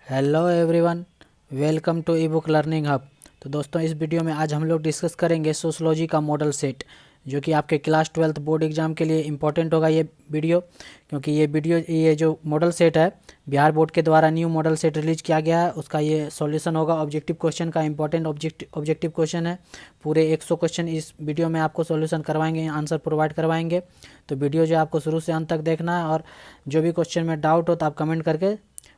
Hello everyone, welcome to e book learning hub. तो दोस्तों, इस वीडियो में आज हम लोग डिस्कस करेंगे सोशलॉजी का मॉडल सेट, जो कि आपके क्लास 12th बोर्ड एग्जाम के लिए इम्पोर्टेंट होगा ये वीडियो। क्योंकि ये जो मॉडल सेट है, बिहार बोर्ड के द्वारा न्यू मॉडल सेट रिलीज किया गया है, उसका ये सॉल्यूशन होगा। ऑब्जेक्टिव क्वेश्चन का इंपॉर्टेंट ऑब्जेक्टिव क्वेश्चन है। पूरे 100 क्वेश्चन इस वीडियो में आपको सॉल्यूशन करवाएंगे, आंसर प्रोवाइड करवाएंगे। तो वीडियो जो आपको शुरू से अंत तक देखना है, और जो भी क्वेश्चन में डाउट हो तो आप कमेंट करके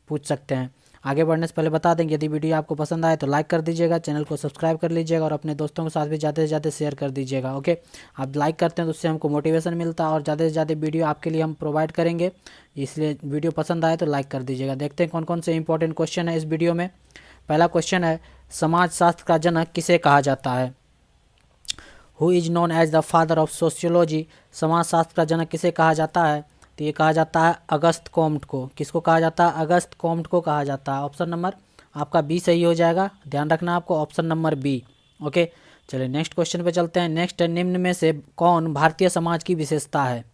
पूछ सकते हैं। आगे बढ़ने से पहले बता दें कि यदि वीडियो आपको पसंद आए तो लाइक कर दीजिएगा, चैनल को सब्सक्राइब कर लीजिएगा और अपने दोस्तों के साथ भी ज़्यादा से ज़्यादा शेयर कर दीजिएगा। ओके, आप लाइक करते हैं तो उससे हमको मोटिवेशन मिलता है और ज़्यादा से ज़्यादा वीडियो आपके लिए हम प्रोवाइड करेंगे, इसलिए वीडियो पसंद आए तो लाइक कर दीजिएगा। देखते हैं कौन कौन से इंपॉर्टेंट क्वेश्चन है इस वीडियो में। पहला क्वेश्चन है, समाजशास्त्र का जनक किसे कहा जाता है? Who is known as the father of sociology? समाजशास्त्र का जनक किसे कहा जाता है? तो ये कहा जाता है अगस्त कॉम्ट को। किसको कहा जाता है? अगस्त कॉम्ट को कहा जाता है। ऑप्शन नंबर आपका बी सही हो जाएगा, ध्यान रखना आपको, ऑप्शन नंबर बी। ओके, चलिए नेक्स्ट क्वेश्चन पे चलते हैं। नेक्स्ट है, निम्न में से कौन भारतीय समाज की विशेषता है?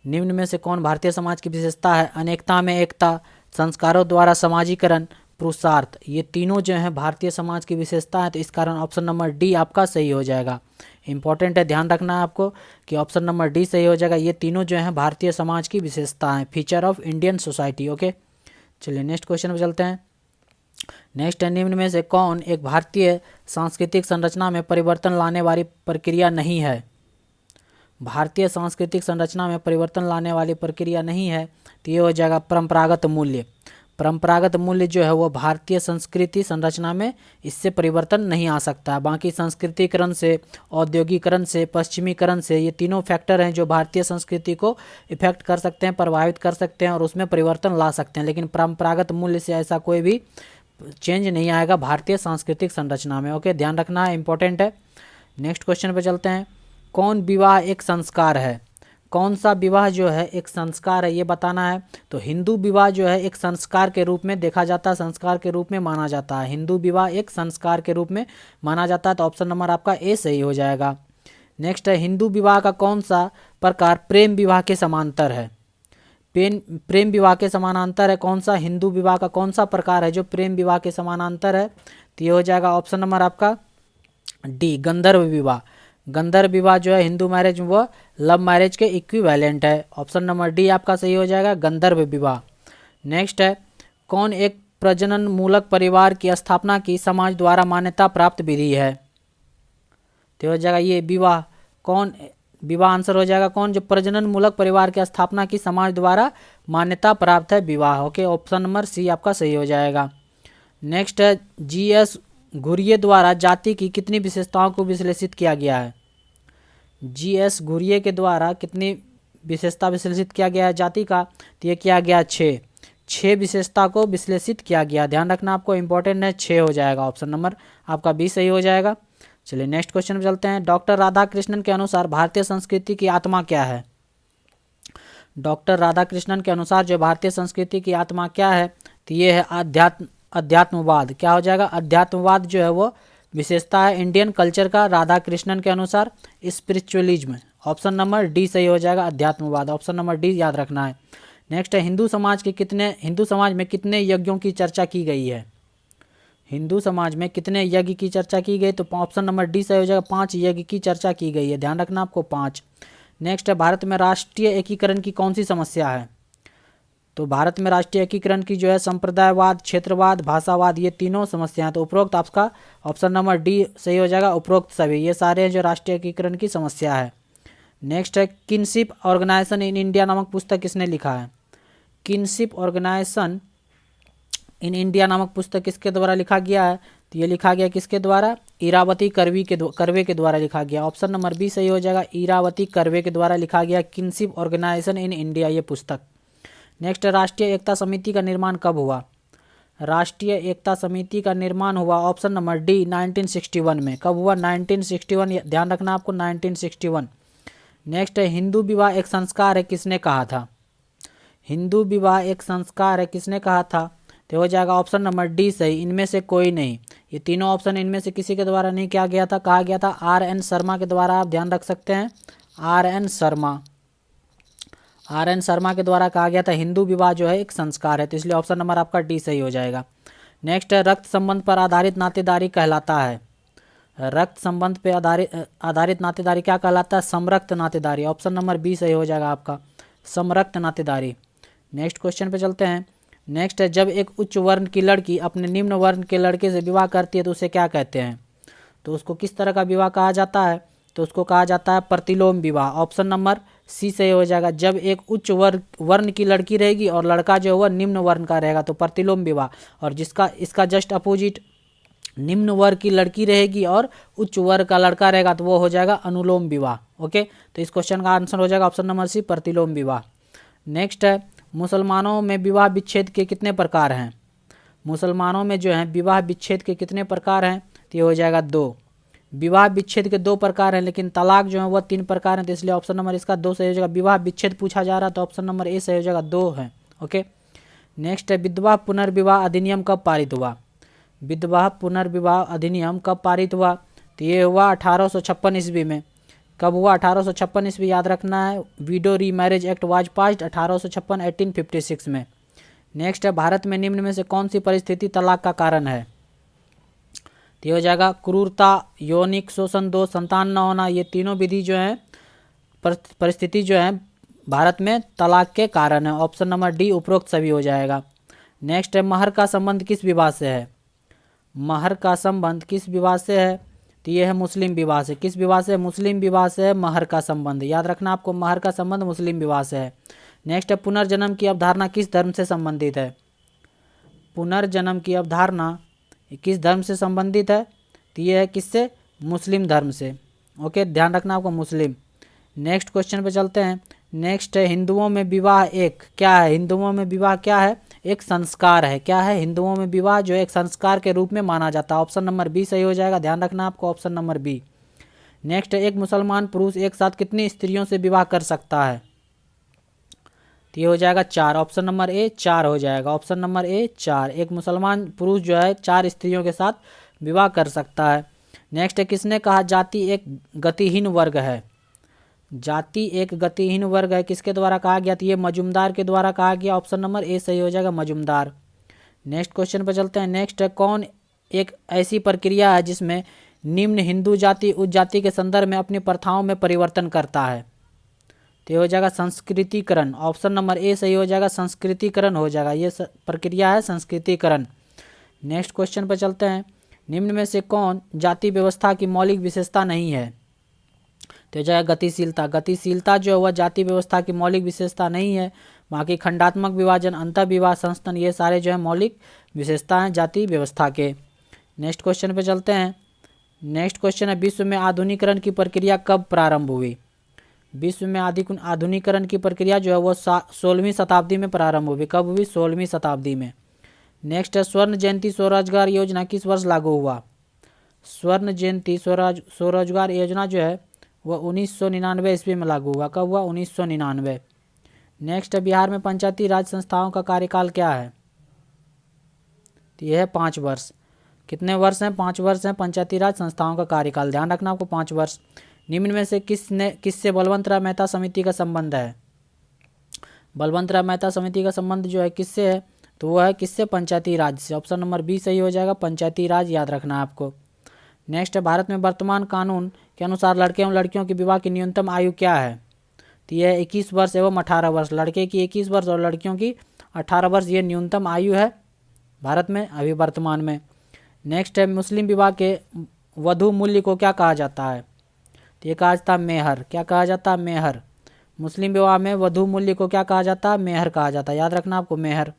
निम्न में से कौन भारतीय समाज की विशेषता है? अनेकता में एकता, संस्कारों द्वारा समाजीकरण, पुरुषार्थ। ये तीनों जो हैं भारतीय समाज की विशेषता है, तो इस कारण ऑप्शन नंबर डी आपका सही हो जाएगा। इंपॉर्टेंट है, ध्यान रखना है आपको कि ऑप्शन नंबर डी सही हो जाएगा। ये तीनों जो हैं भारतीय समाज की विशेषता हैं, feature of Indian society. Okay, चलिए नेक्स्ट क्वेश्चन पर चलते हैं। नेक्स्ट है, निम्न में से कौन एक भारतीय सांस्कृतिक संरचना में परिवर्तन लाने वाली प्रक्रिया नहीं है? भारतीय सांस्कृतिक संरचना में परिवर्तन लाने वाली प्रक्रिया नहीं है, तो ये हो जाएगा परंपरागत मूल्य। परंपरागत मूल्य जो है वो भारतीय संस्कृति संरचना में इससे परिवर्तन नहीं आ सकता है। बाकी संस्कृतिकरण से, औद्योगिकरण से, पश्चिमीकरण से, ये तीनों फैक्टर हैं जो भारतीय संस्कृति को इफेक्ट कर सकते हैं, प्रभावित कर सकते हैं और उसमें परिवर्तन ला सकते हैं। लेकिन परंपरागत मूल्य से ऐसा कोई भी चेंज नहीं आएगा भारतीय सांस्कृतिक संरचना में। ओके, ध्यान रखना है, इंपॉर्टेंट है। नेक्स्ट क्वेश्चन पर चलते हैं। कौन विवाह एक संस्कार है? कौन सा विवाह जो है एक संस्कार है, ये बताना है। तो हिंदू विवाह जो है एक संस्कार के रूप में देखा जाता है, संस्कार के रूप में माना जाता है। हिंदू विवाह एक संस्कार के रूप में माना जाता है, तो ऑप्शन नंबर आपका ए सही हो जाएगा। नेक्स्ट है, हिंदू विवाह का कौन सा प्रकार प्रेम विवाह के समांतर है? प्रेम विवाह के समानांतर है कौन सा? हिंदू विवाह का कौन सा प्रकार है जो प्रेम विवाह के समानांतर है? तो ये हो जाएगा ऑप्शन नंबर आपका डी, गंधर्व विवाह। गंधर्व विवाह जो है हिंदू मैरिज वो लव मैरिज के इक्विवेलेंट है। ऑप्शन नंबर डी आपका सही हो जाएगा, गंधर्व विवाह। नेक्स्ट है, कौन एक प्रजनन मूलक परिवार की स्थापना की समाज द्वारा मान्यता प्राप्त विधि है? तो हो जाएगा ये विवाह। कौन विवाह आंसर हो जाएगा कौन? जो प्रजनन मूलक परिवार की स्थापना की समाज द्वारा मान्यता प्राप्त है, विवाह। ओके, ऑप्शन नंबर सी आपका सही हो जाएगा। नेक्स्ट है, जीएस घुरिये द्वारा जाति की कितनी विशेषताओं को विश्लेषित किया गया है? जीएस घुरिये के द्वारा कितनी विशेषता विश्लेषित किया गया है जाति का? तो ये किया गया 6 विशेषता को विश्लेषित किया गया। ध्यान रखना आपको, इंपॉर्टेंट है, 6 हो जाएगा। ऑप्शन नंबर आपका बी सही हो जाएगा। चलिए नेक्स्ट क्वेश्चन पे चलते हैं। डॉक्टर राधाकृष्णन के अनुसार भारतीय संस्कृति की आत्मा क्या है? डॉक्टर राधाकृष्णन के अनुसार जो भारतीय संस्कृति की आत्मा क्या है? तो ये है अध्यात्मवाद। क्या हो जाएगा? अध्यात्मवाद जो है वो विशेषता है इंडियन कल्चर का, राधाकृष्णन के अनुसार स्पिरिचुअलिज्म। ऑप्शन नंबर डी सही हो जाएगा, अध्यात्मवाद। ऑप्शन नंबर डी याद रखना है। नेक्स्ट है, हिंदू समाज में कितने यज्ञों की चर्चा की गई है? हिंदू समाज में कितने यज्ञ की चर्चा की गई? तो ऑप्शन नंबर डी सही हो जाएगा, 5 यज्ञ की चर्चा की गई है। ध्यान रखना आपको, 5। नेक्स्ट है, भारत में राष्ट्रीय एकीकरण की कौन सी समस्या है? तो भारत में राष्ट्रीय एकीकरण की जो है संप्रदायवाद, क्षेत्रवाद, भाषावाद, ये तीनों समस्याएं। तो उपरोक्त आपका ऑप्शन नंबर डी सही हो जाएगा, उपरोक्त सभी, ये सारे हैं जो राष्ट्रीय एकीकरण की समस्या है। नेक्स्ट है, किनशिप ऑर्गेनाइजेशन इन इंडिया नामक पुस्तक किसने लिखा है? किनशिप ऑर्गेनाइजेशन इन इंडिया नामक पुस्तक किसके द्वारा लिखा गया है? तो ये लिखा गया किसके द्वारा? इरावती कर्वे के द्वारा लिखा गया। ऑप्शन नंबर बी सही हो जाएगा, इरावती कर्वे के द्वारा लिखा गया किनशिप ऑर्गेनाइजेशन इन इंडिया, ये पुस्तक। नेक्स्ट, राष्ट्रीय एकता समिति का निर्माण कब हुआ? राष्ट्रीय एकता समिति का निर्माण हुआ ऑप्शन नंबर डी 1961 में। कब हुआ? 1961, ध्यान रखना आपको, 1961। नेक्स्ट है, हिंदू विवाह एक संस्कार है किसने कहा था? हिंदू विवाह एक संस्कार है किसने कहा था? तो हो जाएगा ऑप्शन नंबर डी सही, इनमें से कोई नहीं। ये तीनों ऑप्शन इनमें से किसी के द्वारा नहीं किया गया था, कहा गया था आर एन शर्मा के द्वारा। आप ध्यान रख सकते हैं, R N Sharma. RN Sharma के द्वारा कहा गया था हिंदू विवाह जो है एक संस्कार है, तो इसलिए ऑप्शन नंबर आपका डी सही हो जाएगा। नेक्स्ट है रक्त संबंध पर आधारित नातेदारी कहलाता है। रक्त संबंध पे आधारित नातेदारी क्या कहलाता है? समरक्त नातेदारी। ऑप्शन नंबर बी सही हो जाएगा आपका, समरक्त नातेदारी। नेक्स्ट क्वेश्चन पे चलते हैं। नेक्स्ट है जब एक उच्च वर्ण की लड़की अपने निम्न वर्ण के लड़के से विवाह करती है तो उसे क्या कहते हैं? तो उसको किस तरह का विवाह कहा जाता है? तो उसको कहा जाता है प्रतिलोम विवाह। ऑप्शन नंबर सी सही हो जाएगा। जब एक उच्च वर्ण की लड़की रहेगी और लड़का जो है वह निम्न वर्ण का रहेगा तो प्रतिलोम विवाह, और जिसका इसका जस्ट अपोजिट निम्न वर्ग की लड़की रहेगी और उच्च वर्ग का लड़का रहेगा तो वो हो जाएगा अनुलोम विवाह। ओके, तो इस क्वेश्चन का आंसर हो जाएगा ऑप्शन नंबर सी, प्रतिलोम विवाह। नेक्स्ट है मुसलमानों में विवाह विच्छेद के कितने प्रकार हैं? मुसलमानों में जो है विवाह विच्छेद के कितने प्रकार हैं? तो ये हो जाएगा 2। विवाह विच्छेद के 2 प्रकार हैं, लेकिन तलाक जो है वह 3 प्रकार हैं, तो इसलिए ऑप्शन नंबर इसका 2 सही हो जाएगा। विवाह विच्छेद पूछा जा रहा है तो ऑप्शन नंबर ए सही हो जाएगा, 2 है। ओके, नेक्स्ट है विधवा पुनर्विवाह अधिनियम कब पारित हुआ? विधवा पुनर्विवाह अधिनियम कब पारित हुआ? तो ये हुआ 1856 ईस्वी में। कब हुआ? 1856 ईस्वी, याद रखना है। विडो री मैरिज एक्ट वाज पास्ड 1856 1856 में। नेक्स्ट है भारत में निम्न में से कौन सी परिस्थिति तलाक का कारण है? तो ये हो जाएगा क्रूरता, यौनिक शोषण, दोष, संतान न होना। ये तीनों विधि जो है परिस्थिति जो है भारत में तलाक के कारण है। ऑप्शन नंबर डी उपरोक्त सभी हो जाएगा। नेक्स्ट है महर का संबंध किस विवाह से है? महर का संबंध किस विवाह से है? तो ये है मुस्लिम विवाह से। किस विवाह से? मुस्लिम विवाह से है महर का संबंध। याद रखना आपको, महर का संबंध मुस्लिम विवाह से है। नेक्स्ट है पुनर्जन्म की अवधारणा किस धर्म से संबंधित है? पुनर्जन्म की अवधारणा किस धर्म से संबंधित है? तो ये है किससे? मुस्लिम धर्म से। ओके, ध्यान रखना आपको, मुस्लिम। नेक्स्ट क्वेश्चन पे चलते हैं। नेक्स्ट है हिंदुओं में विवाह एक क्या है? हिंदुओं में विवाह क्या है? एक संस्कार है। क्या है? हिंदुओं में विवाह जो एक संस्कार के रूप में माना जाता है। ऑप्शन नंबर बी सही हो जाएगा, ध्यान रखना आपको, ऑप्शन नंबर बी। नेक्स्ट है एक मुसलमान पुरुष एक साथ कितनी स्त्रियों से विवाह कर सकता है? तो ये हो जाएगा 4। ऑप्शन नंबर ए 4 हो जाएगा, ऑप्शन नंबर ए 4। एक मुसलमान पुरुष जो है 4 स्त्रियों के साथ विवाह कर सकता है। नेक्स्ट है किसने कहा जाति एक गतिहीन वर्ग है? जाति एक गतिहीन वर्ग है, किसके द्वारा कहा गया? तो ये मजुमदार के द्वारा कहा गया। ऑप्शन नंबर ए सही हो जाएगा, मजुमदार। नेक्स्ट क्वेश्चन पर चलते हैं। नेक्स्ट है कौन एक ऐसी प्रक्रिया है जिसमें निम्न हिंदू जाति उच्च जाति के संदर्भ में अपनी प्रथाओं में परिवर्तन करता है? तो ये हो जाएगा संस्कृतिकरण। ऑप्शन नंबर ए सही हो जाएगा, संस्कृतिकरण हो जाएगा। ये प्रक्रिया है संस्कृतिकरण। नेक्स्ट क्वेश्चन पर चलते हैं। निम्न में से कौन जाति व्यवस्था की मौलिक विशेषता नहीं है? तो जाएगा गतिशीलता। गतिशीलता जो है वह जाति व्यवस्था की मौलिक विशेषता नहीं है। बाकी खंडात्मक विभाजन, अंतःविवाह, संस्थान, ये सारे जो है मौलिक विशेषता हैं जाति व्यवस्था के। नेक्स्ट क्वेश्चन पे चलते हैं। नेक्स्ट क्वेश्चन है विश्व में आधुनिकीकरण की प्रक्रिया कब प्रारंभ हुई? विश्व में आधुनिकीकरण की प्रक्रिया जो है वो 16वीं शताब्दी में प्रारंभ हुई। कब हुई? 16वीं शताब्दी में। नेक्स्ट है स्वर्ण जयंती स्वरोजगार योजना किस वर्ष लागू हुआ? स्वर्ण जयंती स्वरोजगार योजना जो है वह 1999 ईस्वी में लागू हुआ। कब हुआ? 1999। नेक्स्ट है बिहार में पंचायती राज संस्थाओं का कार्यकाल क्या है? तो यह है 5 वर्ष। कितने वर्ष हैं? 5 वर्ष हैं पंचायती राज संस्थाओं का कार्यकाल। ध्यान रखना आपको, 5 वर्ष। निम्न में से किससे बलवंतराव मेहता समिति का संबंध है? बलवंतराव मेहता समिति का संबंध जो है किससे है? तो वह है किससे? पंचायती राज से। ऑप्शन नंबर बी सही हो जाएगा, पंचायती राज, याद रखना आपको। नेक्स्ट है भारत में वर्तमान कानून के अनुसार लड़के एवं लड़कियों के विवाह की न्यूनतम आयु क्या है? तो यह 21 वर्ष एवं 18 वर्ष। लड़के की 21 वर्ष और लड़कियों की 18 वर्ष, ये न्यूनतम आयु है भारत में अभी वर्तमान में। नेक्स्ट है मुस्लिम विवाह के वधू मूल्य को क्या कहा जाता है? तो ये कहा जाता है मेहर। क्या कहा जाता है? मेहर। मुस्लिम विवाह में वधू मूल्य को क्या कहा जाता है? मेहर कहा जाता है, याद रखना आपको, मेहर।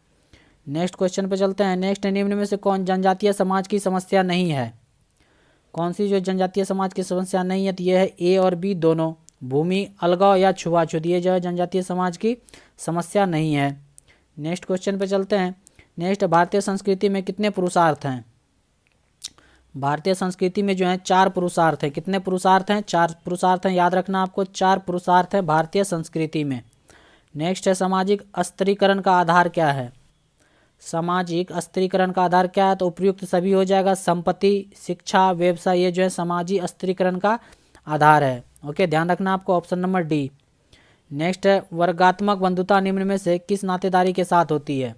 नेक्स्ट क्वेश्चन पे चलते हैं। नेक्स्ट निम्न में से कौन जनजातीय समाज की समस्या नहीं है? कौन सी जो जनजातीय समाज की समस्या नहीं है? तो ये है ए और बी दोनों, भूमि अलगाव या छुआछूत, ये जो है जनजातीय समाज की समस्या नहीं है। नेक्स्ट क्वेश्चन पे चलते हैं। नेक्स्ट भारतीय संस्कृति में कितने पुरुषार्थ हैं? भारतीय संस्कृति में जो है 4 पुरुषार्थ हैं। कितने पुरुषार्थ हैं? 4 पुरुषार्थ हैं, याद रखना आपको, 4 पुरुषार्थ हैं भारतीय संस्कृति में। नेक्स्ट है सामाजिक स्त्रीकरण का आधार क्या है? सामाजिक स्त्रीकरण का आधार क्या है? तो उपयुक्त सभी हो जाएगा। संपत्ति, शिक्षा, व्यवसाय, ये जो है सामाजिक स्त्रीकरण का आधार है। ओके, ध्यान रखना आपको, ऑप्शन नंबर डी। नेक्स्ट है वर्गात्मक बंधुता निम्न में से किस नातेदारी के साथ होती है?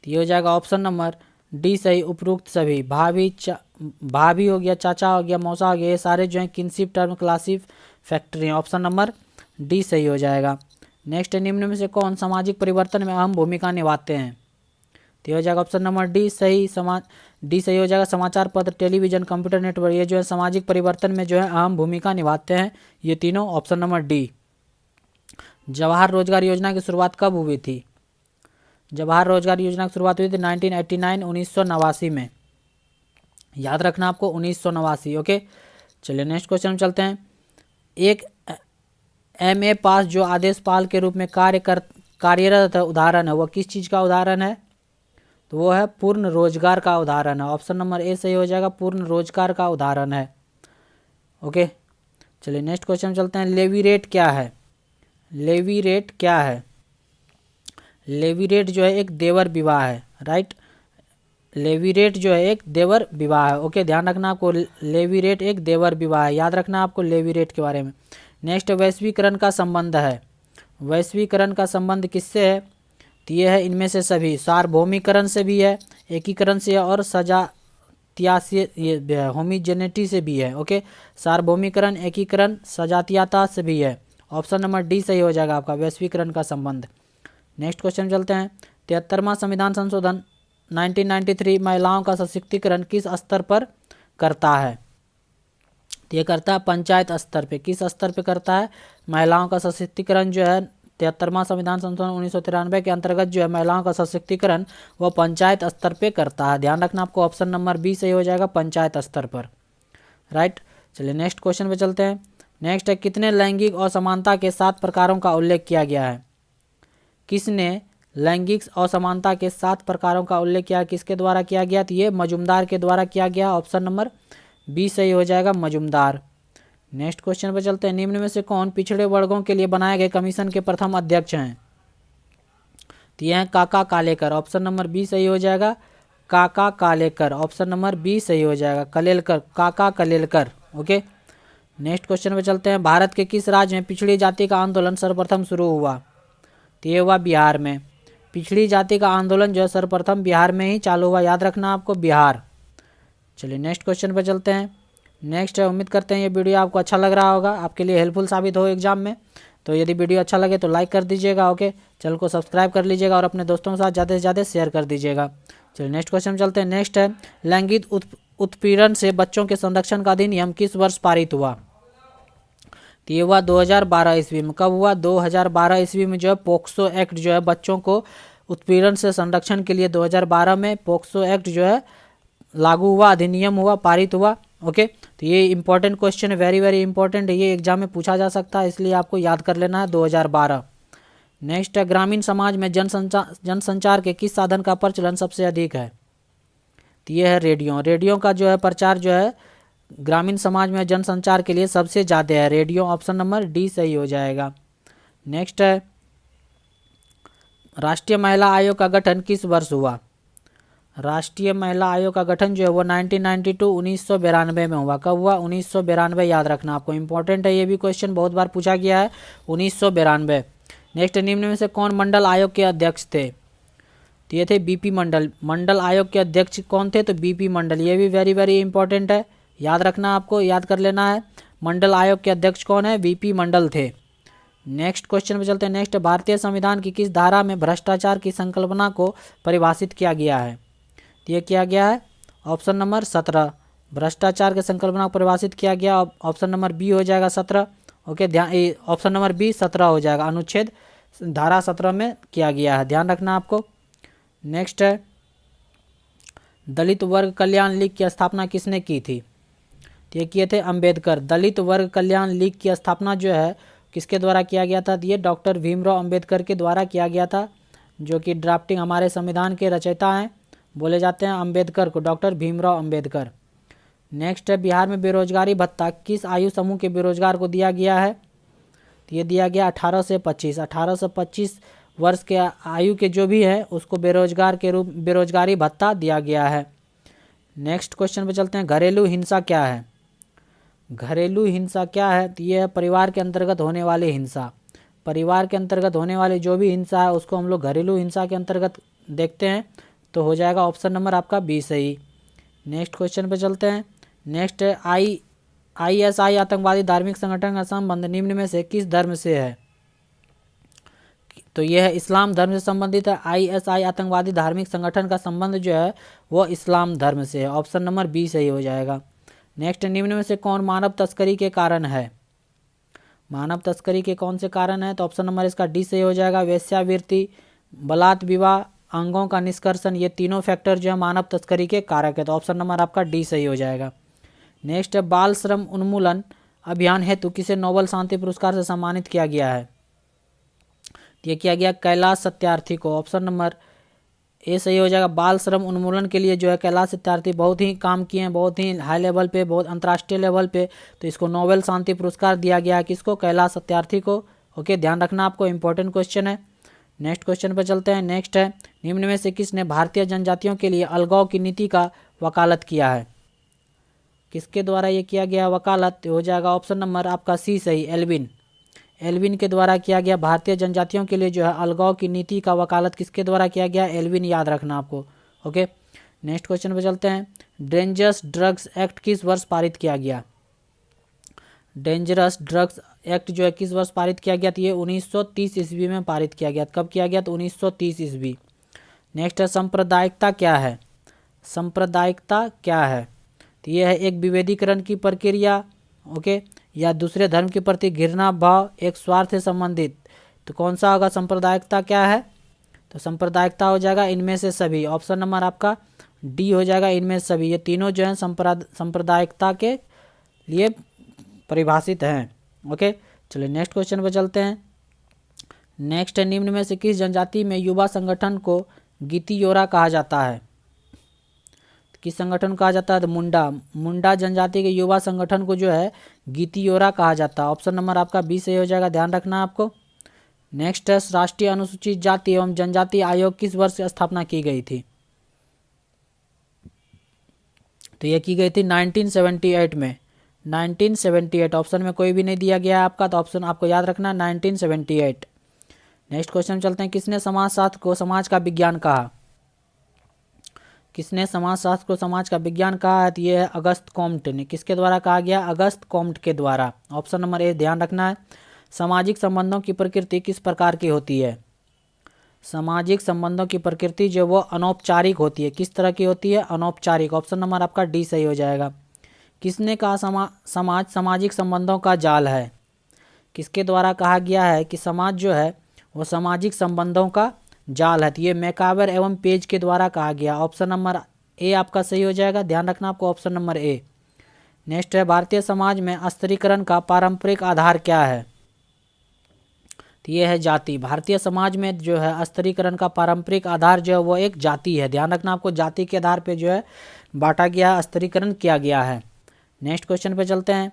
तो ये हो जाएगा ऑप्शन नंबर डी सही, उपरोक्त सभी। भाभी हो गया, चाचा हो गया, मौसा हो गया, ये सारे जो हैं किनशिप टर्म क्लासिफ फैक्टर हैं। ऑप्शन नंबर डी सही हो जाएगा। नेक्स्ट है निम्न में से कौन सामाजिक परिवर्तन में अहम भूमिका निभाते हैं? तो ये हो जाएगा ऑप्शन नंबर डी सही, डी सही हो जाएगा। समाचार पत्र, टेलीविजन, कंप्यूटर नेटवर्क, ये जो है सामाजिक परिवर्तन में जो है अहम भूमिका निभाते हैं ये तीनों। Option number D. जवाहर रोजगार योजना की शुरुआत कब हुई थी? जवाहर रोजगार योजना की शुरुआत हुई थी 1989 1989 में। याद रखना आपको 1989। ओके, चलिए नेक्स्ट क्वेश्चन में चलते हैं। एक MA पास जो आदेशपाल के रूप में कार्यरत उदाहरण है, वह किस चीज़ का उदाहरण है? तो वो है पूर्ण रोजगार का उदाहरण है। ऑप्शन नंबर ए सही हो जाएगा, पूर्ण रोजगार का उदाहरण है। ओके, चलिए नेक्स्ट क्वेश्चन में चलते हैं। लेवी रेट क्या है? लेवी रेट क्या है? लेवी रेट जो है एक देवर विवाह है, राइट। लेवी रेट जो है एक देवर विवाह है। ओके, ध्यान रखना आपको, लेवी रेट एक देवर विवाह है, याद रखना आपको लेवी रेट के बारे में। नेक्स्ट वैश्वीकरण का संबंध है। वैश्वीकरण का संबंध किससे है? तो ये है इनमें से सभी। सार्वभौमिकरण से भी है, एकीकरण से है, और सजातीय से, ये होमोजेनिटी से भी है। ओके, सार्वभौमिकरण, एकीकरण, सजातीयता से भी है। ऑप्शन नंबर डी सही हो जाएगा आपका, वैश्वीकरण का संबंध। नेक्स्ट क्वेश्चन चलते हैं। 73वां संविधान संशोधन 1993 महिलाओं का सशक्तिकरण किस स्तर पर करता है? ये करता है पंचायत स्तर पे। किस स्तर पे करता है? महिलाओं का सशक्तिकरण जो है 73वां संविधान संशोधन 1993 के अंतर्गत जो है महिलाओं का सशक्तिकरण वो पंचायत स्तर पे करता है। ध्यान रखना आपको, ऑप्शन नंबर बी सही हो जाएगा, पंचायत स्तर पर, राइट। चलिए नेक्स्ट क्वेश्चन पे चलते हैं। नेक्स्ट है कितने लैंगिक असमानता के 7 प्रकारों का उल्लेख किया गया है? किसने लैंगिक असमानता के 7 प्रकारों का उल्लेख किया, किसके द्वारा किया गया? तो ये मजुमदार के द्वारा किया गया। ऑप्शन नंबर बी सही हो जाएगा, मजुमदार। नेक्स्ट क्वेश्चन पर चलते हैं। निम्न में से कौन पिछड़े वर्गों के लिए बनाए गए कमीशन के प्रथम अध्यक्ष हैं? तो ये हैं काका कालेकर। ऑप्शन नंबर बी सही हो जाएगा, काका कालेकर। ऑप्शन नंबर बी सही हो जाएगा, कलेलकर, काका कलेलकर। ओके, नेक्स्ट क्वेश्चन पे चलते हैं। भारत के किस राज्य में पिछड़ी जाति का आंदोलन सर्वप्रथम शुरू हुआ? तो ये हुआ बिहार में। पिछड़ी जाति का आंदोलन जो है सर्वप्रथम बिहार में ही चालू हुआ, याद रखना आपको, बिहार। चलिए नेक्स्ट क्वेश्चन पे चलते हैं। नेक्स्ट है, उम्मीद करते हैं ये वीडियो आपको अच्छा लग रहा होगा, आपके लिए हेल्पफुल साबित हो एग्जाम में। तो यदि वीडियो अच्छा लगे तो लाइक कर दीजिएगा। ओके, चैनल को सब्सक्राइब कर लीजिएगा और अपने दोस्तों के साथ ज़्यादा से ज़्यादा शेयर कर दीजिएगा। चलिए नेक्स्ट क्वेश्चन में चलते हैं। नेक्स्ट है लैंगिक उत्पीड़न से बच्चों के संरक्षण का अधिनियम किस वर्ष पारित हुआ? तो ये हुआ 2012 ईस्वी में। कब हुआ? 2012 ईस्वी में जो है पोक्सो एक्ट जो है बच्चों को उत्पीड़न से संरक्षण के लिए 2012 में पोक्सो एक्ट जो है लागू हुआ, अधिनियम हुआ, पारित हुआ। ओके, तो ये इंपॉर्टेंट क्वेश्चन है, वेरी वेरी इंपॉर्टेंट है, ये एग्जाम में पूछा जा सकता है, इसलिए आपको याद कर लेना है 2012। नेक्स्ट है ग्रामीण समाज में जनसंचार के किस साधन का प्रचलन सबसे अधिक है? तो ये है रेडियो। रेडियो का जो है प्रचार जो है ग्रामीण समाज में जनसंचार के लिए सबसे ज़्यादा है, रेडियो। ऑप्शन नंबर डी सही हो जाएगा। नेक्स्ट है राष्ट्रीय महिला आयोग का गठन किस वर्ष हुआ? राष्ट्रीय महिला आयोग का गठन जो है वो 1992 1992 में हुआ। कब हुआ? 1992, याद रखना आपको, इंपॉर्टेंट है ये भी क्वेश्चन, बहुत बार पूछा गया है, 1992। नेक्स्ट, निम्न में से कौन मंडल आयोग के अध्यक्ष थे? तो ये थे बीपी मंडल। मंडल आयोग के अध्यक्ष कौन थे? तो बीपी मंडल। ये भी वेरी वेरी इंपॉर्टेंट है, याद रखना आपको, याद कर लेना है। मंडल आयोग के अध्यक्ष कौन है? बीपी मंडल थे। नेक्स्ट क्वेश्चन पे चलते हैं। नेक्स्ट, भारतीय संविधान की किस धारा में भ्रष्टाचार की संकल्पना को परिभाषित किया गया है? तो ये किया गया है ऑप्शन नंबर 17, भ्रष्टाचार की संकल्पना को परिभाषित किया गया। ऑप्शन नंबर बी हो जाएगा 17। ओके, ध्यान, ऑप्शन नंबर बी 17 हो जाएगा, अनुच्छेद धारा 17 में किया गया है, ध्यान रखना आपको। नेक्स्ट है दलित वर्ग कल्याण लीग की स्थापना किसने की थी? तो ये किए थे अंबेडकर। दलित वर्ग कल्याण लीग की स्थापना जो है किसके द्वारा किया गया था? ये डॉक्टर भीमराव अंबेडकर के द्वारा किया गया था, जो कि ड्राफ्टिंग हमारे संविधान के रचयिता हैं, बोले जाते हैं अंबेडकर को, डॉक्टर भीमराव अंबेडकर। नेक्स्ट है बिहार में बेरोजगारी भत्ता किस आयु समूह के बेरोजगार को दिया गया है? तो ये दिया गया 18 से 25। 18 से 25 वर्ष के आयु के जो भी है उसको बेरोजगार के रूप बेरोजगारी भत्ता दिया गया है। नेक्स्ट क्वेश्चन पे चलते हैं। घरेलू हिंसा क्या है? घरेलू हिंसा क्या है? तो ये है परिवार के अंतर्गत होने वाली हिंसा। परिवार के अंतर्गत होने वाली जो भी हिंसा है उसको हम लोग घरेलू हिंसा के अंतर्गत देखते हैं, तो हो जाएगा ऑप्शन नंबर आपका बी सही। नेक्स्ट क्वेश्चन पे चलते हैं। नेक्स्ट है ISI आतंकवादी धार्मिक संगठन का संबंध निम्न में से किस धर्म से है? तो यह है इस्लाम धर्म से संबंधित है। ISI आतंकवादी धार्मिक संगठन का संबंध जो है वो इस्लाम धर्म से है। ऑप्शन नंबर बी सही हो जाएगा। नेक्स्ट, निम्न में से कौन मानव तस्करी के कारण है? मानव तस्करी के कौन से कारण है? तो ऑप्शन नंबर इसका डी सही हो जाएगा। वेश्यावृत्ति, बलात् विवाह, अंगों का निष्कर्षण, ये तीनों फैक्टर जो है मानव तस्करी के कारक है, तो ऑप्शन नंबर आपका डी सही हो जाएगा। नेक्स्ट है बाल श्रम उन्मूलन अभियान हेतु किसे नोबेल शांति पुरस्कार से सम्मानित किया गया है? ये किया गया कैलाश सत्यार्थी को। ऑप्शन नंबर ए सही हो जाएगा। बाल श्रम उन्मूलन के लिए जो है कैलाश सत्यार्थी बहुत ही काम किए हैं, बहुत ही हाई लेवल पे, बहुत अंतर्राष्ट्रीय लेवल पे, तो इसको नोबेल शांति पुरस्कार दिया गया है। किसको? कैलाश सत्यार्थी को। ओके, ध्यान रखना आपको, इंपॉर्टेंट क्वेश्चन है। नेक्स्ट क्वेश्चन पर चलते हैं। नेक्स्ट है निम्न में से किसने भारतीय जनजातियों के लिए अलगाव की नीति का वकालत किया है? किसके द्वारा ये किया गया वकालत? हो जाएगा ऑप्शन नंबर आपका सी सही, एल्विन के द्वारा किया गया। भारतीय जनजातियों के लिए जो है अलगाव की नीति का वकालत किसके द्वारा किया गया? एल्विन, याद रखना आपको। ओके, नेक्स्ट क्वेश्चन पे चलते हैं। डेंजरस ड्रग्स एक्ट किस वर्ष पारित किया गया? डेंजरस ड्रग्स एक्ट जो है किस वर्ष पारित किया गया? तो ये 1930 ईस्वी में पारित किया गया। कब किया गया? तो 1930 ईस्वी। नेक्स्ट है सांप्रदायिकता क्या है? सांप्रदायिकता क्या है? तो ये है एक विभेदीकरण की प्रक्रिया, ओके, या दूसरे धर्म के प्रति घृणा भाव, एक स्वार्थ से संबंधित। तो कौन सा होगा? सांप्रदायिकता क्या है? तो सांप्रदायिकता हो जाएगा इनमें से सभी। ऑप्शन नंबर आपका डी हो जाएगा, इनमें से सभी। ये तीनों जो है सांप्रदायिकता के लिए परिभाषित हैं। ओके, चलिए नेक्स्ट क्वेश्चन पर चलते हैं। नेक्स्ट है निम्न में से किस जनजाति में युवा संगठन को गीतियोरा कहा जाता है? किस संगठन कहा जाता है? तो मुंडा जनजाति के युवा संगठन को जो है गीतियोरा कहा जाता है। ऑप्शन नंबर आपका बी सही हो जाएगा, ध्यान रखना आपको। नेक्स्ट है राष्ट्रीय अनुसूचित जाति एवं जनजाति आयोग किस वर्ष की स्थापना की गई थी? तो ये की गई थी 1978 में। 1978, ऑप्शन में कोई भी नहीं दिया गया है आपका, तो ऑप्शन आपको याद रखना 1978। नेक्स्ट क्वेश्चन चलते हैं। किसने समाजशास्त्र को समाज का विज्ञान कहा? किसने समाजशास्त्र को समाज का विज्ञान कहा है? तो ये है अगस्त कॉम्ट ने। किसके द्वारा कहा गया? अगस्त कॉम्ट के द्वारा। ऑप्शन नंबर ए ध्यान रखना है। सामाजिक संबंधों की प्रकृति किस प्रकार की होती है? सामाजिक संबंधों की प्रकृति जो वो अनौपचारिक होती है। किस तरह की होती है? अनौपचारिक। ऑप्शन नंबर आपका डी सही हो जाएगा। किसने कहा समाज सामाजिक संबंधों का जाल है? किसके द्वारा कहा गया है कि समाज जो है वो सामाजिक संबंधों का जाल है? तो ये मैकावर एवं पेज के द्वारा कहा गया। ऑप्शन नंबर ए आपका सही हो जाएगा, ध्यान रखना आपको, ऑप्शन नंबर ए। नेक्स्ट है भारतीय समाज में स्त्रीकरण का पारंपरिक आधार क्या है? तो ये है जाति। भारतीय समाज में जो है स्त्रीकरण का पारंपरिक आधार जो है वो एक जाति है। ध्यान रखना आपको, जाति के आधार पे जो है बांटा गया, स्त्रीकरण किया गया है। नेक्स्ट क्वेश्चन पे चलते हैं।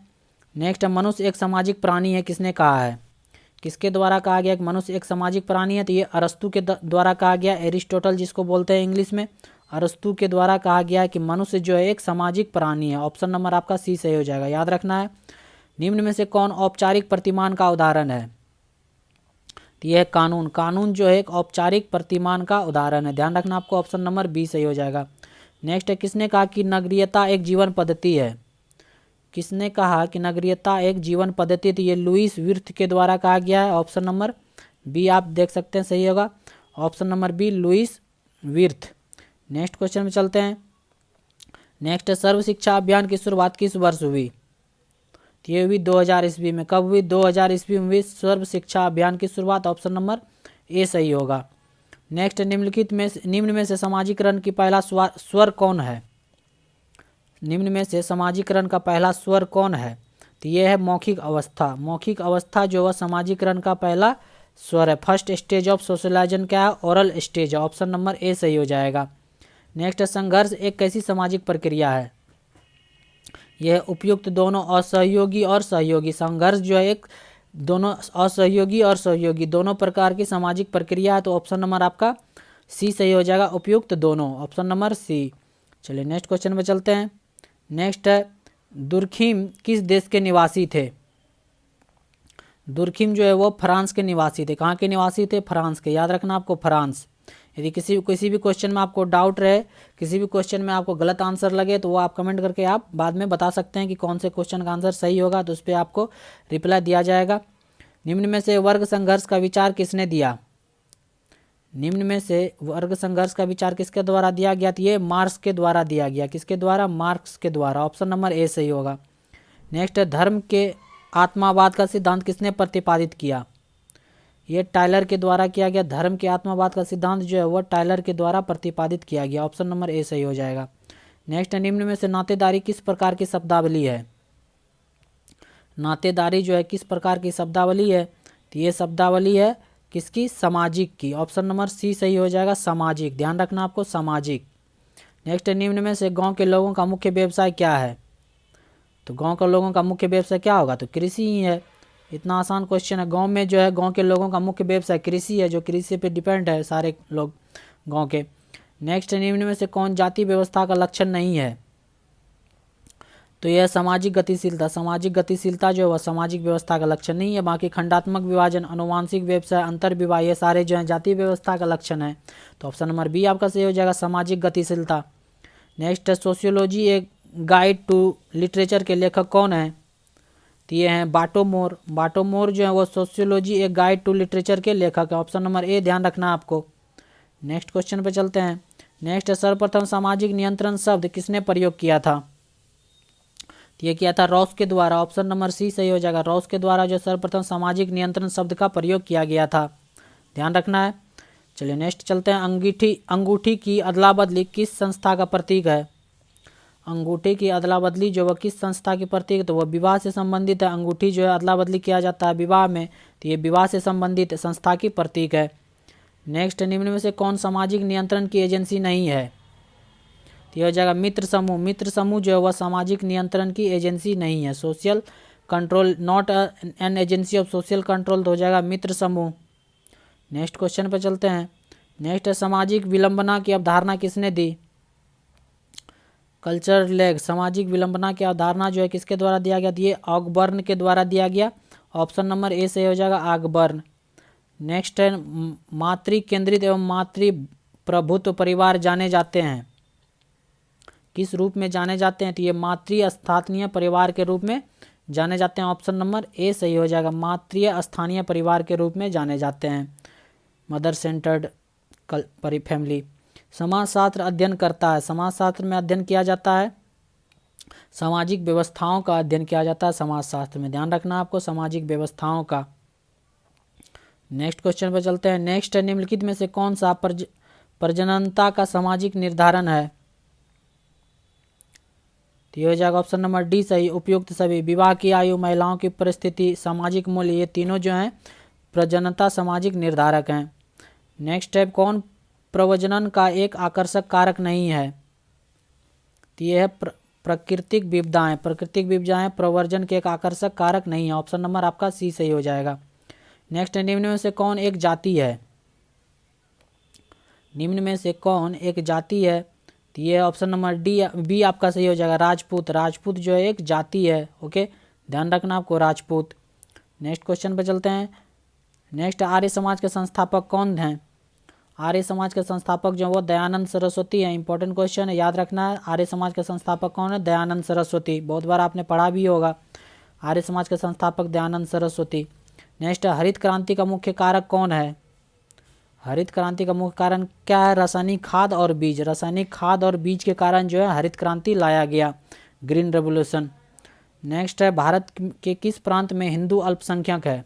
नेक्स्ट है मनुष्य एक सामाजिक प्राणी है। किसने कहा है? किसके द्वारा कहा गया कि मनुष्य एक सामाजिक प्राणी है? तो ये अरस्तु के द्वारा कहा गया। एरिस्टोटल जिसको बोलते हैं इंग्लिश में, अरस्तु के द्वारा कहा गया है कि मनुष्य जो है एक सामाजिक प्राणी है। ऑप्शन नंबर आपका सी सही हो जाएगा, याद रखना है। निम्न में से कौन औपचारिक प्रतिमान का उदाहरण है? तो यह है कानून। कानून जो है एक औपचारिक प्रतिमान का उदाहरण है, ध्यान रखना आपको, ऑप्शन नंबर बी सही हो जाएगा। नेक्स्ट है किसने कहा कि नगरीयता एक जीवन पद्धति है? किसने कहा कि नगरीयता एक जीवन पद्धति? तो ये लुईस विर्थ के द्वारा कहा गया है। ऑप्शन नंबर बी आप देख सकते हैं सही होगा, ऑप्शन नंबर बी लुईस विर्थ। नेक्स्ट क्वेश्चन में चलते हैं। नेक्स्ट है सर्व शिक्षा अभियान की शुरुआत किस वर्ष हुई? तो ये हुई 2000 ईस्वी में। कब हुई? 2000 ईस्वी में हुई सर्व शिक्षा अभियान की शुरुआत। ऑप्शन नंबर ए सही होगा। नेक्स्ट निम्न में से समाजीकरण की पहला स्वर कौन है? निम्न में से समाजीकरण का पहला स्वर कौन है? तो ये है मौखिक अवस्था। मौखिक अवस्था जो है समाजीकरण का पहला स्वर है। फर्स्ट स्टेज ऑफ सोशलाइजेशन क्या है? ओरल स्टेज है। ऑप्शन नंबर ए सही हो जाएगा। नेक्स्ट संघर्ष एक कैसी सामाजिक प्रक्रिया है? यह उपयुक्त दोनों असहयोगी और सहयोगी। संघर्ष जो है एक दोनों असहयोगी और सहयोगी दोनों प्रकार की सामाजिक प्रक्रिया है। तो ऑप्शन नंबर आपका सी सही हो जाएगा, उपयुक्त दोनों, ऑप्शन नंबर सी। चलिए नेक्स्ट क्वेश्चन में चलते हैं। नेक्स्ट है दुर्खिम किस देश के निवासी थे? दुर्खिम जो है वो फ्रांस के निवासी थे। कहाँ के निवासी थे? फ्रांस के। याद रखना आपको फ्रांस। यदि किसी भी क्वेश्चन में आपको डाउट रहे, किसी भी क्वेश्चन में आपको गलत आंसर लगे, तो वो आप कमेंट करके आप बाद में बता सकते हैं कि कौन से क्वेश्चन का आंसर सही होगा, तो उस पर आपको रिप्लाई दिया जाएगा। निम्न में से वर्ग संघर्ष का विचार किसने दिया? निम्न में से वर्ग संघर्ष का विचार किसके द्वारा दिया गया? तो ये मार्क्स के द्वारा दिया गया। किसके द्वारा? मार्क्स के द्वारा। ऑप्शन नंबर ए सही होगा। नेक्स्ट, धर्म के आत्मावाद का सिद्धांत किसने प्रतिपादित किया? ये टायलर के द्वारा किया गया। धर्म के आत्मावाद का सिद्धांत जो है वो टायलर के द्वारा प्रतिपादित किया गया। ऑप्शन नंबर ए सही हो जाएगा। नेक्स्ट, निम्न में से नातेदारी किस प्रकार की शब्दावली है? नातेदारी जो है किस प्रकार की शब्दावली है? तो ये शब्दावली है किसकी? सामाजिक की। ऑप्शन नंबर सी सही हो जाएगा, सामाजिक। ध्यान रखना आपको, सामाजिक। नेक्स्ट, निम्न में से गांव के लोगों का मुख्य व्यवसाय क्या है? तो गांव के लोगों का मुख्य व्यवसाय क्या होगा? तो कृषि ही है। इतना आसान क्वेश्चन है। गांव में जो है गांव के लोगों का मुख्य व्यवसाय कृषि है, जो कृषि पे डिपेंड है सारे लोग गांव के। नेक्स्ट, निम्न में से कौन जाति व्यवस्था का लक्षण नहीं है? तो यह सामाजिक गतिशीलता। सामाजिक गतिशीलता जो है वह सामाजिक व्यवस्था का लक्षण नहीं है। बाकी खंडात्मक विभाजन, अनुवांशिक व्यवसाय, अंतर विवाह, ये सारे जो है जाति व्यवस्था का लक्षण है। तो ऑप्शन नंबर बी आपका सही हो जाएगा, सामाजिक गतिशीलता। नेक्स्ट, सोशियोलॉजी एक गाइड टू लिटरेचर के लेखक कौन है? तो ये हैं बाटोमोर। बाटोमोर जो है वो सोशियोलॉजी एक गाइड टू लिटरेचर के लेखक है। ऑप्शन नंबर ए ध्यान रखना आपको। नेक्स्ट क्वेश्चन पे चलते हैं। नेक्स्ट, सर्वप्रथम सामाजिक नियंत्रण शब्द किसने प्रयोग किया था? तो ये किया था रॉस के द्वारा। ऑप्शन नंबर सी सही हो जाएगा। रॉस के द्वारा जो सर्वप्रथम सामाजिक नियंत्रण शब्द का प्रयोग किया गया था। ध्यान रखना है। चलिए नेक्स्ट चलते हैं। अंगूठी की अदला बदली किस संस्था का प्रतीक है? अंगूठी की अदला बदली जो वह किस संस्था की प्रतीक है? तो वह विवाह से संबंधित है। अंगूठी जो है अदला बदली किया जाता है विवाह में, तो ये विवाह से संबंधित संस्था की प्रतीक है। नेक्स्ट, निम्न में से कौन सामाजिक नियंत्रण की एजेंसी नहीं है? तो यह हो जाएगा मित्र समूह। मित्र समूह जो है वह सामाजिक नियंत्रण की एजेंसी नहीं है। Social control, not an agency of social control, तो हो जाएगा मित्र समूह। नेक्स्ट क्वेश्चन पर चलते हैं। नेक्स्ट, सामाजिक विलंबना की अवधारणा किसने दी? Culture lag. सामाजिक विलंबना की अवधारणा जो है किसके द्वारा दिया गया? ये ऑगबर्न के द्वारा दिया गया। ऑप्शन नंबर ए से हो जाएगा, ऑगबर्न। नेक्स्ट है, मातृ केंद्रित एवं मातृ प्रभुत्व परिवार जाने जाते हैं किस रूप में जाने जाते हैं? तो ये मातृ स्थानीय परिवार के रूप में जाने जाते हैं। ऑप्शन नंबर ए सही हो जाएगा, मातृ स्थानीय परिवार के रूप में जाने जाते हैं, मदर सेंटर्ड फैमिली। समाजशास्त्र अध्ययन करता है। समाजशास्त्र में अध्ययन किया जाता है सामाजिक व्यवस्थाओं का अध्ययन किया जाता है समाजशास्त्र में। ध्यान रखना आपको, सामाजिक व्यवस्थाओं का। नेक्स्ट क्वेश्चन पर चलते हैं। नेक्स्ट है, निम्नलिखित में से कौन सा प्रजननता का सामाजिक निर्धारण है? तो ये हो जाएगा ऑप्शन नंबर डी सही, उपयुक्त सभी। विवाह की आयु, महिलाओं की परिस्थिति, सामाजिक मूल्य, ये तीनों जो हैं प्रजननता सामाजिक निर्धारक हैं। नेक्स्ट है, कौन प्रजनन का एक आकर्षक कारक नहीं है? तो ये है प्राकृतिक विविधताएं। प्राकृतिक विविधताएं प्रवर्जन के एक आकर्षक कारक नहीं है। ऑप्शन नंबर आपका सी सही हो जाएगा। नेक्स्ट, निम्न में से कौन एक जाति है? निम्न में से कौन एक जाति है? तो ये ऑप्शन नंबर डी बी आपका सही हो जाएगा, राजपूत। राजपूत जो है एक जाति है। ओके, ध्यान रखना आपको, राजपूत। नेक्स्ट क्वेश्चन पर चलते हैं। नेक्स्ट, आर्य समाज के संस्थापक कौन हैं? आर्य समाज के संस्थापक जो वो दयानंद सरस्वती है। इंपॉर्टेंट क्वेश्चन है, याद रखना है। आर्य समाज के संस्थापक कौन है? दयानंद सरस्वती। बहुत बार आपने पढ़ा भी होगा, आर्य समाज के संस्थापक दयानंद सरस्वती। नेक्स्ट, हरित क्रांति का मुख्य कारक कौन है? हरित क्रांति का मुख्य कारण क्या है? रासायनिक खाद और बीज। रासायनिक खाद और बीज के कारण जो है हरित क्रांति लाया गया, ग्रीन रेवोल्यूशन। नेक्स्ट है, भारत के किस प्रांत में हिंदू अल्पसंख्यक है?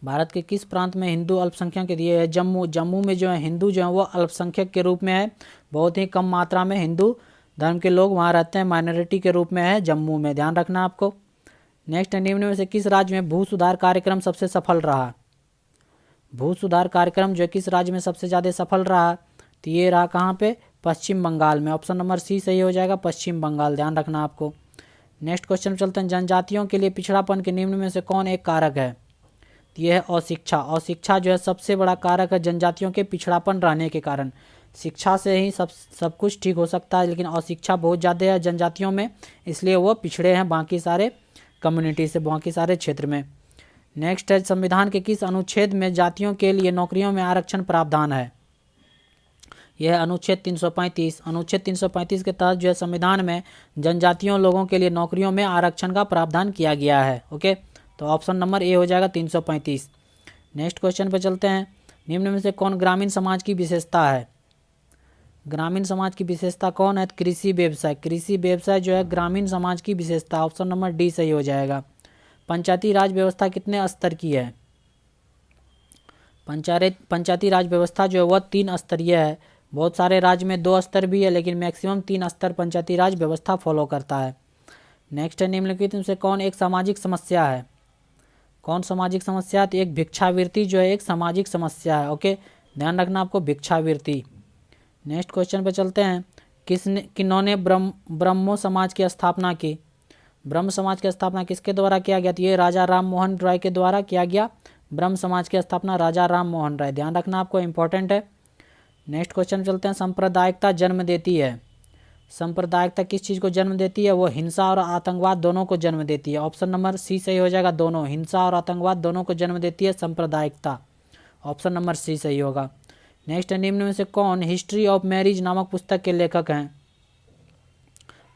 भारत के किस प्रांत में हिंदू अल्पसंख्यक दिए है? जम्मू। जम्मू में जो है हिंदू जो है वो अल्पसंख्यक के रूप में है। बहुत ही कम मात्रा में हिंदू धर्म के लोग वहाँ रहते हैं, माइनॉरिटी के रूप में है जम्मू में। ध्यान रखना आपको। नेक्स्ट, निम्न में से किस राज्य में भू सुधार कार्यक्रम सबसे सफल रहा? भू सुधार कार्यक्रम जो किस राज्य में सबसे ज़्यादा सफल रहा? तो ये रहा कहाँ पे? पश्चिम बंगाल में। ऑप्शन नंबर सी सही हो जाएगा, पश्चिम बंगाल। ध्यान रखना आपको। नेक्स्ट क्वेश्चन चलते हैं। जनजातियों के लिए पिछड़ापन के निम्न में से कौन एक कारक है? तो यह है अशिक्षा। अशिक्षा जो है सबसे बड़ा कारक है जनजातियों के पिछड़ापन रहने के कारण। शिक्षा से ही सब कुछ ठीक हो सकता है, लेकिन अशिक्षा बहुत ज़्यादा है जनजातियों में, इसलिए वो पिछड़े हैं बाकी सारे कम्युनिटी से, बाकी सारे क्षेत्र में। नेक्स्ट है, संविधान के किस अनुच्छेद में जातियों के लिए नौकरियों में आरक्षण प्रावधान है? यह है अनुच्छेद 335। अनुच्छेद 335 के तहत जो है संविधान में जनजातियों लोगों के लिए नौकरियों में आरक्षण का प्रावधान किया गया है। ओके, तो ऑप्शन नंबर ए हो जाएगा 335। नेक्स्ट क्वेश्चन पे चलते हैं। निम्न में से कौन ग्रामीण समाज की विशेषता है? ग्रामीण समाज की विशेषता कौन है? कृषि व्यवसाय। कृषि व्यवसाय जो है ग्रामीण समाज की विशेषता, ऑप्शन नंबर डी सही हो जाएगा। पंचायती राज व्यवस्था कितने स्तर की है? पंचायती राज व्यवस्था जो है वह 3 स्तरीय है। बहुत सारे राज्य में 2 स्तर भी है, लेकिन मैक्सिमम 3 स्तर पंचायती राज व्यवस्था फॉलो करता है। नेक्स्ट है, निम्नलिखित में से कौन एक सामाजिक समस्या है? कौन सामाजिक समस्या? तो एक भिक्षावृत्ति जो है एक सामाजिक समस्या है। ओके, ध्यान रखना आपको, भिक्षावृत्ति। नेक्स्ट क्वेश्चन पे चलते हैं। किन्होंने ब्रह्मो समाज की स्थापना की? ब्रह्म समाज की स्थापना किसके द्वारा किया गया? तो ये राजा राम मोहन राय के द्वारा किया गया। ब्रह्म समाज की स्थापना राजा राम मोहन राय, ध्यान रखना आपको, इंपॉर्टेंट है। नेक्स्ट क्वेश्चन चलते हैं। सांप्रदायिकता जन्म देती है। सांप्रदायिकता किस चीज़ को जन्म देती है? वो हिंसा और आतंकवाद दोनों को जन्म देती है। ऑप्शन नंबर सी सही हो जाएगा, दोनों, हिंसा और आतंकवाद दोनों को जन्म देती है सांप्रदायिकता, ऑप्शन नंबर सी सही होगा। नेक्स्ट, निम्न में से कौन हिस्ट्री ऑफ मैरिज नामक पुस्तक के लेखक हैं?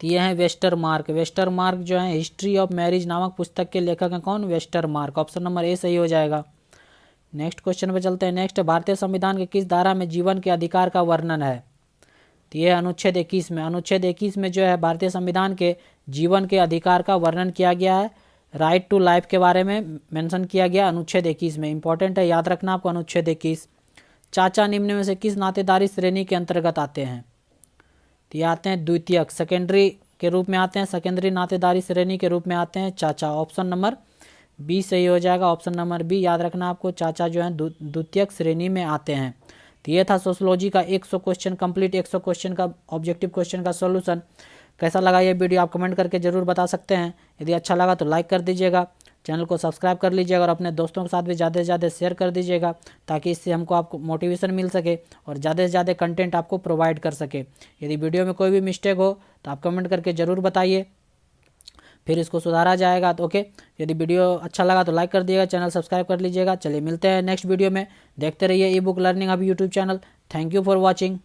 तो ये हैं वेस्टरमार्क। वेस्टरमार्क जो है हिस्ट्री ऑफ मैरिज नामक पुस्तक के लेखक हैं कौन? वेस्टरमार्क, ऑप्शन नंबर ए सही हो जाएगा। नेक्स्ट क्वेश्चन पे चलते हैं। नेक्स्ट, भारतीय संविधान के किस धारा में जीवन के अधिकार का वर्णन है? तो ये अनुच्छेद 21 में। अनुच्छेद 21 में जो है भारतीय संविधान के जीवन के अधिकार का वर्णन किया गया है। राइट टू लाइफ के बारे में मेंशन किया गया अनुच्छेद 21 में, इंपॉर्टेंट है, याद रखना आपको अनुच्छेद 21। चाचा निम्न में से किस नातेदारी श्रेणी के अंतर्गत आते हैं? तो ये आते हैं द्वितीयक, सेकेंडरी के रूप में आते हैं, सेकेंडरी नातेदारी श्रेणी के रूप में आते हैं चाचा, ऑप्शन नंबर बी सही हो जाएगा, ऑप्शन नंबर बी, याद रखना आपको, चाचा जो है द्वितीयक श्रेणी में आते हैं। तो ये था सोशलॉजी का 100 क्वेश्चन कंप्लीट, 100 क्वेश्चन का ऑब्जेक्टिव क्वेश्चन का सॉल्यूशन। कैसा लगा ये वीडियो आप कमेंट करके जरूर बता सकते हैं। यदि अच्छा लगा तो लाइक कर दीजिएगा, चैनल को सब्सक्राइब कर लीजिएगा और अपने दोस्तों के साथ भी ज़्यादा से ज़्यादा शेयर कर दीजिएगा, ताकि इससे हमको आपको मोटिवेशन मिल सके और ज़्यादा से ज़्यादा कंटेंट आपको प्रोवाइड कर सके। यदि वीडियो में कोई भी मिस्टेक हो तो आप कमेंट करके ज़रूर बताइए, फिर इसको सुधारा जाएगा। तो ओके, यदि वीडियो अच्छा लगा तो लाइक कर दिएगा, चैनल सब्सक्राइब कर लीजिएगा। चलिए मिलते हैं नेक्स्ट वीडियो में, देखते रहिए ई book learning hub YouTube channel. Thank you for watching.